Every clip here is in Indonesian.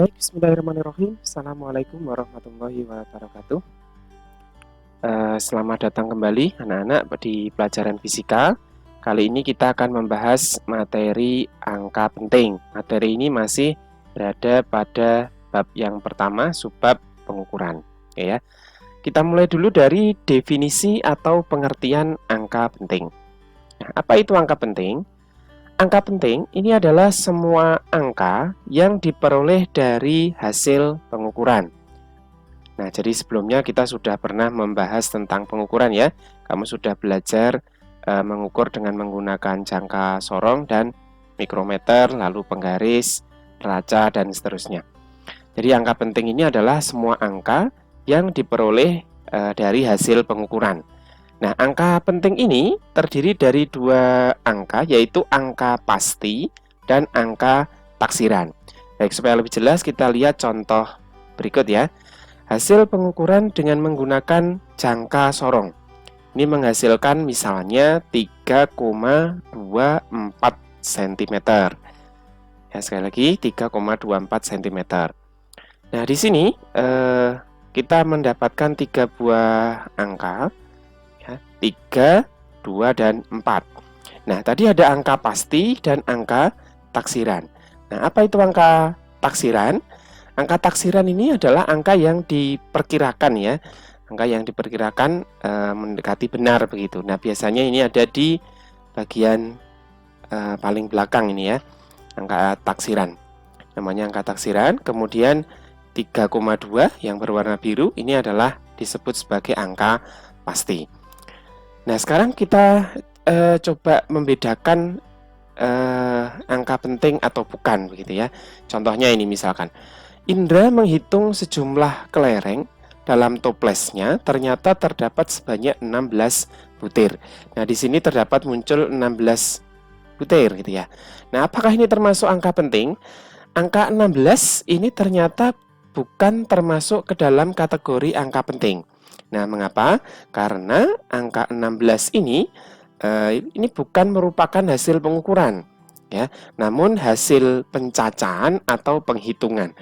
Baik, bismillahirrahmanirrahim. Assalamualaikum warahmatullahi wabarakatuh. Selamat datang kembali anak-anak di pelajaran fisika. Kali ini kita akan membahas materi angka penting. Materi ini masih berada pada bab yang pertama, subbab pengukuran. Ya, kita mulai dulu dari definisi atau pengertian angka penting. Nah, apa itu angka penting? Angka penting ini adalah semua angka yang diperoleh dari hasil pengukuran. Nah, jadi sebelumnya kita sudah pernah membahas tentang pengukuran ya. Kamu sudah belajar mengukur dengan menggunakan jangka sorong dan mikrometer, lalu penggaris, raca, dan seterusnya. Jadi angka penting ini adalah semua angka yang diperoleh dari hasil pengukuran. Nah, angka penting ini terdiri dari dua angka, yaitu angka pasti dan angka taksiran. Baik, supaya lebih jelas kita lihat contoh berikut ya. Hasil pengukuran dengan menggunakan jangka sorong. Ini menghasilkan misalnya 3,24 cm. Ya, sekali lagi 3,24 cm. Nah, di sini kita mendapatkan 3 buah angka. 3, 2, dan 4. Nah, tadi ada angka pasti dan angka taksiran. Nah, apa itu angka taksiran? Angka taksiran ini adalah angka yang diperkirakan ya. Angka yang diperkirakan mendekati benar begitu. Nah, biasanya ini ada di bagian paling belakang ini ya. Angka taksiran. Namanya angka taksiran. Kemudian 3,2 yang berwarna biru ini adalah disebut sebagai angka pasti. Nah, sekarang kita coba membedakan angka penting atau bukan begitu ya. Contohnya ini misalkan, Indra menghitung sejumlah kelereng dalam toplesnya, ternyata terdapat sebanyak 16 butir. Nah, di sini terdapat muncul 16 butir gitu ya. Nah, apakah ini termasuk angka penting? Angka 16 ini ternyata bukan termasuk ke dalam kategori angka penting. Nah, mengapa? Karena angka 16 ini bukan merupakan hasil pengukuran, ya, namun hasil pencacahan atau penghitungan.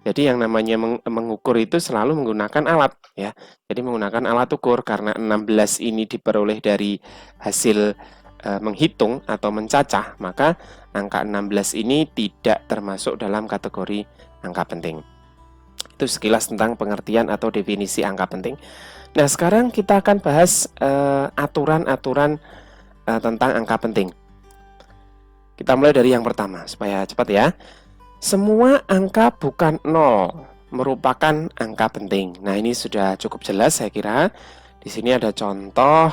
Jadi yang namanya mengukur itu selalu menggunakan alat, ya. Jadi menggunakan alat ukur karena 16 ini diperoleh dari hasil menghitung atau mencacah, maka angka 16 ini tidak termasuk dalam kategori angka penting. Itu sekilas tentang pengertian atau definisi angka penting. Nah, sekarang kita akan bahas aturan-aturan tentang angka penting. Kita mulai dari yang pertama, supaya cepat ya. Semua angka bukan 0 merupakan angka penting. Nah, ini sudah cukup jelas saya kira. Di sini ada contoh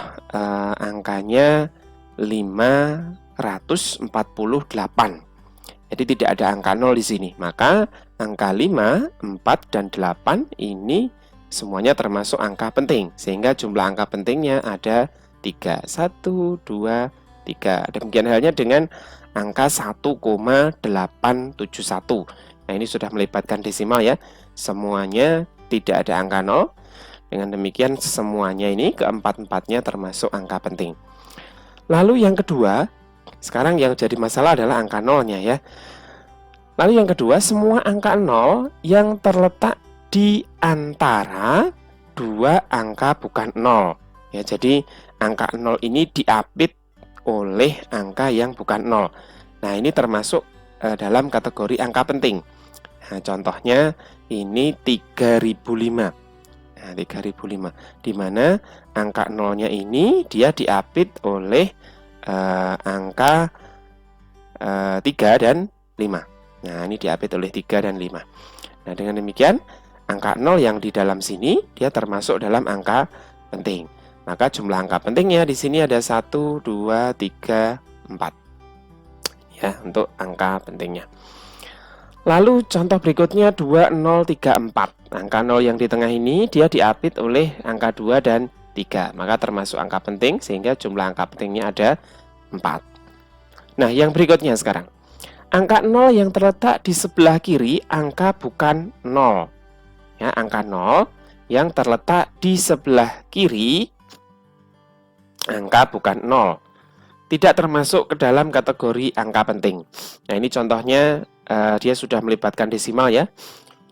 angkanya 548. Jadi tidak ada angka 0 di sini. Maka angka 5, 4, dan 8 ini semuanya termasuk angka penting, sehingga jumlah angka pentingnya ada 3. 1, 2, 3. Demikian halnya dengan angka 1,871. Nah, ini sudah melibatkan desimal ya. Semuanya tidak ada angka 0. Dengan demikian semuanya ini keempat-empatnya termasuk angka penting. Lalu yang kedua, sekarang yang jadi masalah adalah angka 0-nya ya. Lalu yang kedua, semua angka 0 yang terletak di antara dua angka bukan 0. Ya, jadi angka 0 ini diapit oleh angka yang bukan 0. Nah, ini termasuk dalam kategori angka penting. Nah, contohnya ini 3005. Nah, 3005 di mana angka 0-nya ini dia diapit oleh angka 3 dan 5. Nah, ini diapit oleh 3 dan 5. Nah, dengan demikian angka 0 yang di dalam sini dia termasuk dalam angka penting. Maka jumlah angka pentingnya di sini ada 1, 2, 3, 4. Ya, untuk angka pentingnya. Lalu contoh berikutnya 2034. Angka 0 yang di tengah ini dia diapit oleh angka 2 dan 3. Maka termasuk angka penting sehingga jumlah angka pentingnya ada 4. Nah, yang berikutnya sekarang. Angka 0 yang terletak di sebelah kiri angka bukan 0. Ya, angka 0 yang terletak di sebelah kiri angka bukan 0. Tidak termasuk ke dalam kategori angka penting. Nah, ini contohnya dia sudah melibatkan desimal ya.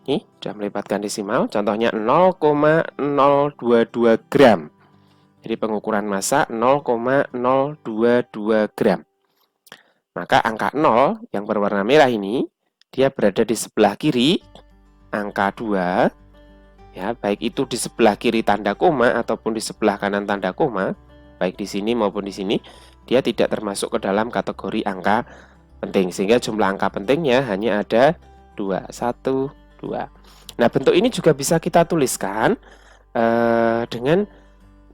Ini sudah melibatkan desimal. Contohnya 0,022 gram. Jadi pengukuran massa 0,022 gram. Maka angka 0 yang berwarna merah ini, dia berada di sebelah kiri angka 2. Ya, baik itu di sebelah kiri tanda koma ataupun di sebelah kanan tanda koma, baik di sini maupun di sini, dia tidak termasuk ke dalam kategori angka penting. Sehingga jumlah angka pentingnya hanya ada 2, 1, 2. Nah, bentuk ini juga bisa kita tuliskan dengan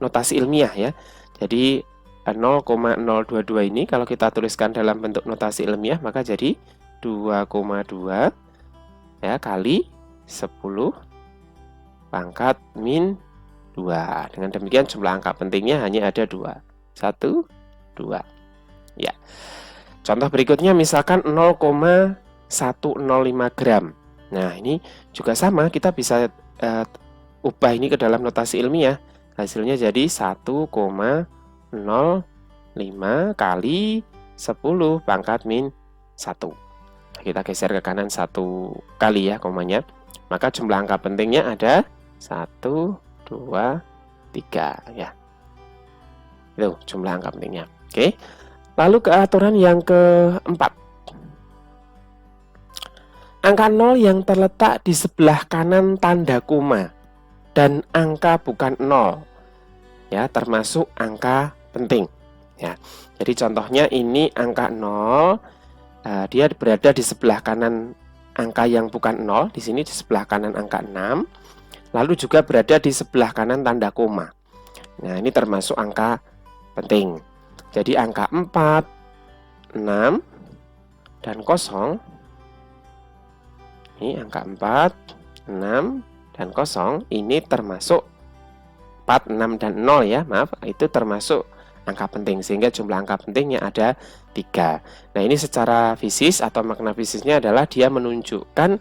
notasi ilmiah ya. Jadi 0,022 ini kalau kita tuliskan dalam bentuk notasi ilmiah maka jadi 2,2 ya kali 10 pangkat min 2. Dengan demikian jumlah angka pentingnya hanya ada 2. 1, 2. Ya. Contoh berikutnya misalkan 0,105 gram. Nah, ini juga sama, kita bisa ubah ini ke dalam notasi ilmiah. Hasilnya jadi 1,05 kali 10 pangkat min 1. Kita geser ke kanan 1 kali ya komanya. Maka jumlah angka pentingnya ada 1, 2, 3 ya. Itu jumlah angka pentingnya. Oke. Lalu ke aturan yang keempat. Angka 0 yang terletak di sebelah kanan tanda koma dan angka bukan 0 ya, termasuk angka penting ya. Jadi contohnya ini angka 0, dia berada di sebelah kanan angka yang bukan 0, di sini di sebelah kanan angka 6, lalu juga berada di sebelah kanan tanda koma. Nah, ini termasuk angka penting. Jadi angka 4, 6, dan 0. Ini angka 4, 6, dan 0 ini termasuk 4, 6, dan 0 ya. Maaf, itu termasuk angka penting. Sehingga jumlah angka pentingnya ada 3. Nah, ini secara fisis atau makna fisisnya adalah dia menunjukkan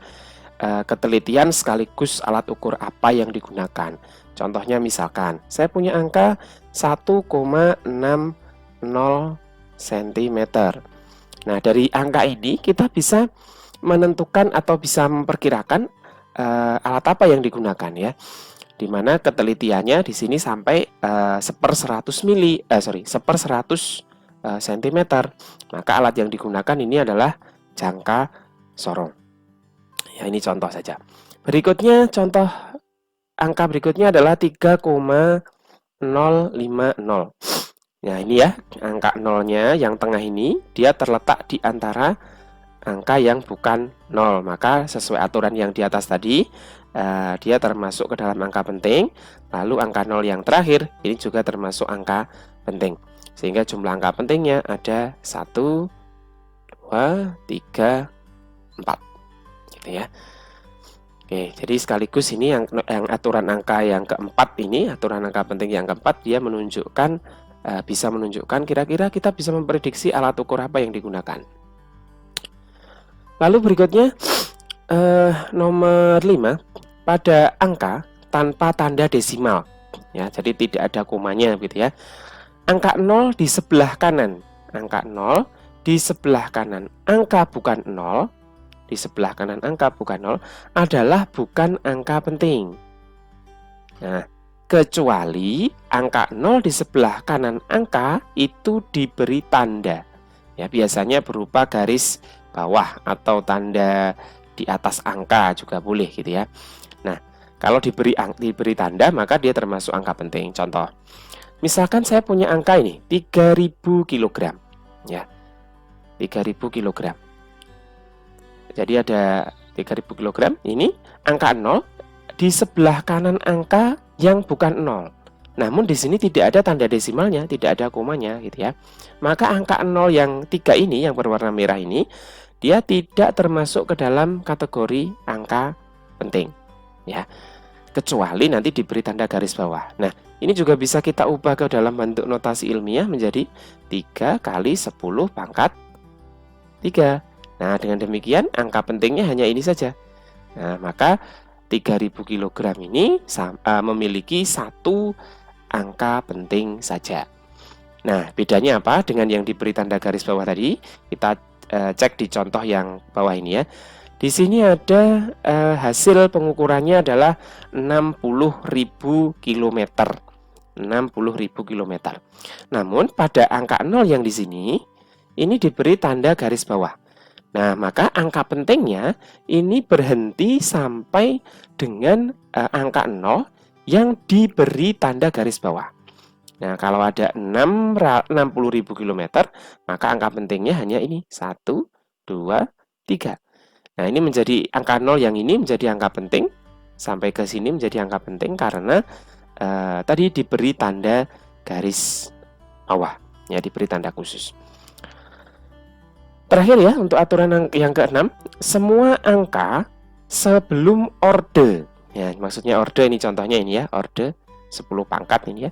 ketelitian sekaligus alat ukur apa yang digunakan. Contohnya misalkan, saya punya angka 1,60 cm. Nah, dari angka ini kita bisa menentukan atau bisa memperkirakan alat apa yang digunakan ya. Di mana ketelitiannya di sini sampai 1/100 cm. Maka alat yang digunakan ini adalah jangka sorong. Ya, ini contoh saja. Berikutnya contoh angka berikutnya adalah 3,050. Nah, ini ya, angka 0-nya yang tengah ini, dia terletak di antara angka yang bukan 0. Maka sesuai aturan yang di atas tadi, dia termasuk ke dalam angka penting. Lalu angka 0 yang terakhir, ini juga termasuk angka penting. Sehingga jumlah angka pentingnya ada 1, 2, 3, 4. Gitu ya. Oke, jadi sekaligus ini yang aturan angka yang keempat ini, aturan angka penting yang keempat, dia menunjukkan bisa menunjukkan kira-kira kita bisa memprediksi alat ukur apa yang digunakan. Lalu berikutnya nomor 5, pada angka tanpa tanda desimal ya, jadi tidak ada komanya gitu ya. Angka 0 di sebelah kanan, angka 0 di sebelah kanan angka bukan 0, di sebelah kanan angka bukan 0 adalah bukan angka penting. Nah, kecuali angka 0 di sebelah kanan angka itu diberi tanda. Ya, biasanya berupa garis bawah atau tanda di atas angka juga boleh gitu ya. Nah, kalau diberi tanda maka dia termasuk angka penting. Contoh, misalkan saya punya angka ini 3000 kg ya. 3000 kg. Jadi ada 3000 kg, ini angka 0 di sebelah kanan angka yang bukan 0. Namun di sini tidak ada tanda desimalnya, tidak ada komanya gitu ya. Maka angka 0 yang 3 ini yang berwarna merah ini, dia tidak termasuk ke dalam kategori angka penting ya. Kecuali nanti diberi tanda garis bawah. Nah, ini juga bisa kita ubah ke dalam bentuk notasi ilmiah menjadi 3 kali 10 pangkat 3. Nah, dengan demikian angka pentingnya hanya ini saja. Nah, maka 3000 kg ini memiliki satu angka penting saja. Nah, bedanya apa dengan yang diberi tanda garis bawah tadi? Kita cek di contoh yang bawah ini ya. Di sini ada hasil pengukurannya adalah 60.000 km. 60.000 km. Namun pada angka 0 yang di sini ini diberi tanda garis bawah. Nah, maka angka pentingnya ini berhenti sampai dengan angka 0 yang diberi tanda garis bawah. Nah, kalau ada 60.000 km, maka angka pentingnya hanya ini, 1, 2, 3. Nah, ini menjadi angka 0 yang ini menjadi angka penting, sampai ke sini menjadi angka penting karena tadi diberi tanda garis bawah, ya diberi tanda khusus. Terakhir ya, untuk aturan yang ke-6, semua angka sebelum orde, ya maksudnya orde ini contohnya ini ya, orde 10 pangkat ini ya,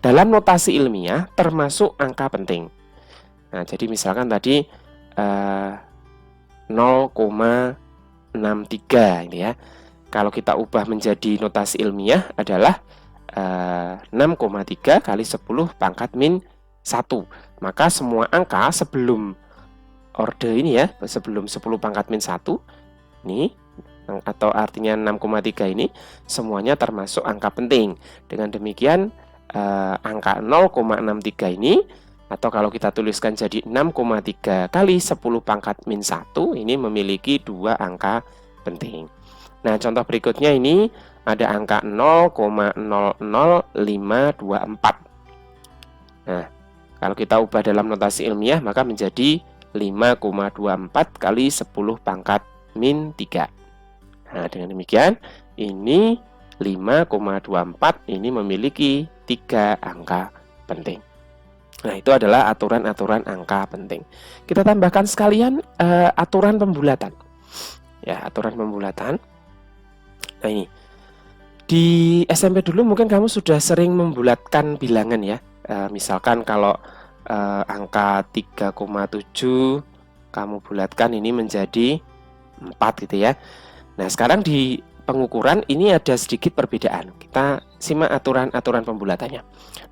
dalam notasi ilmiah termasuk angka penting. Nah, jadi misalkan tadi 0,63 ini ya, kalau kita ubah menjadi notasi ilmiah adalah 6,3 kali 10 pangkat min 1. Maka semua angka sebelum orde ini ya, sebelum 10 pangkat min 1 ini, atau artinya 6,3 ini semuanya termasuk angka penting. Dengan demikian angka 0,63 ini, atau kalau kita tuliskan jadi 6,3 kali 10 pangkat min 1 ini memiliki 2 angka penting. Nah, contoh berikutnya ini ada angka 0,000524. Nah, kalau kita ubah dalam notasi ilmiah maka menjadi 5,24 kali 10 pangkat min 3. Nah, dengan demikian ini 5,24 ini memiliki 3 angka penting. Nah, itu adalah aturan-aturan angka penting. Kita tambahkan sekalian aturan pembulatan. Ya, aturan pembulatan. Nah, ini di SMP dulu mungkin kamu sudah sering membulatkan bilangan ya. Misalkan kalau angka 3,7 kamu bulatkan ini menjadi 4 gitu ya. Nah, sekarang di pengukuran ini ada sedikit perbedaan. Kita simak aturan-aturan pembulatannya.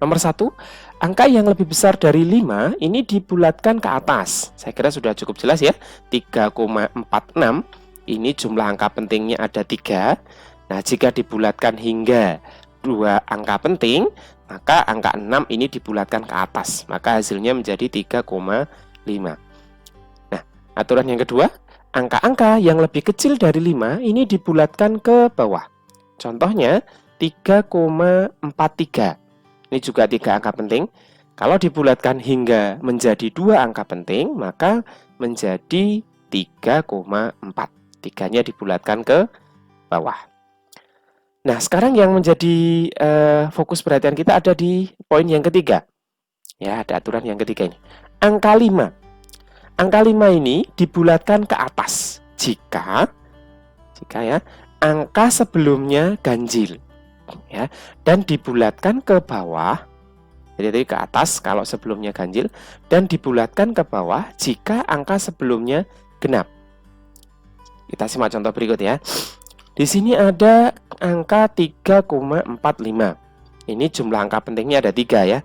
Nomor 1, angka yang lebih besar dari 5 ini dibulatkan ke atas. Saya kira sudah cukup jelas ya. 3,46 ini jumlah angka pentingnya ada 3. Nah, jika dibulatkan hingga 2 angka penting, maka angka 6 ini dibulatkan ke atas. Maka hasilnya menjadi 3,5. Nah, aturan yang kedua, angka-angka yang lebih kecil dari 5 ini dibulatkan ke bawah. Contohnya 3,43. Ini juga 3 angka penting. Kalau dibulatkan hingga menjadi 2 angka penting, maka menjadi 3,4. 3-nya dibulatkan ke bawah. Nah, sekarang yang menjadi fokus perhatian kita ada di poin yang ketiga. Ya, ada aturan yang ketiga ini. Angka 5. Angka 5 ini dibulatkan ke atas jika ya angka sebelumnya ganjil. Ya, dan dibulatkan ke bawah. Jadi ke atas kalau sebelumnya ganjil dan dibulatkan ke bawah jika angka sebelumnya genap. Kita simak contoh berikut ya. Di sini ada angka 3,45. Ini jumlah angka pentingnya ada 3 ya.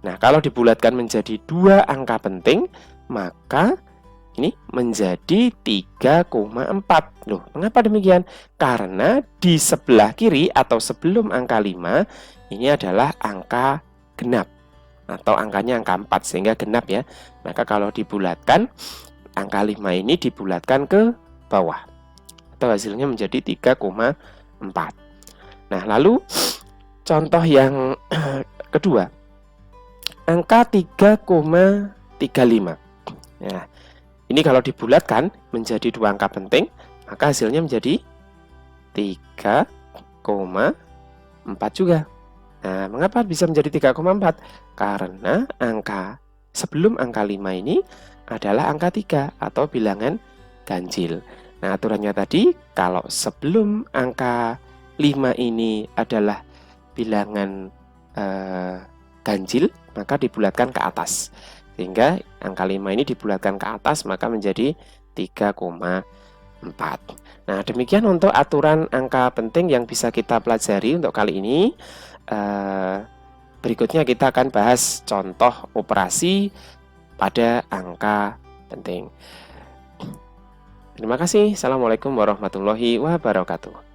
Nah, kalau dibulatkan menjadi 2 angka penting, maka ini menjadi 3,4. Loh, mengapa demikian? Karena di sebelah kiri atau sebelum angka 5, ini adalah angka genap. Atau angkanya angka 4, sehingga genap ya. Maka kalau dibulatkan, angka 5 ini dibulatkan ke bawah. Atau hasilnya menjadi 3,4. Nah, lalu contoh yang kedua, angka 3,35. Nah, ini kalau dibulatkan menjadi 2 angka penting, maka hasilnya menjadi 3,4 juga. Nah, mengapa bisa menjadi 3,4? Karena angka sebelum angka 5 ini adalah angka 3 atau bilangan ganjil. Nah, aturannya tadi, kalau sebelum angka 5 ini adalah bilangan ganjil, maka dibulatkan ke atas. Sehingga angka 5 ini dibulatkan ke atas, maka menjadi 3,4. Nah, demikian untuk aturan angka penting yang bisa kita pelajari untuk kali ini. Berikutnya kita akan bahas contoh operasi pada angka penting. Terima kasih. Assalamualaikum warahmatullahi wabarakatuh.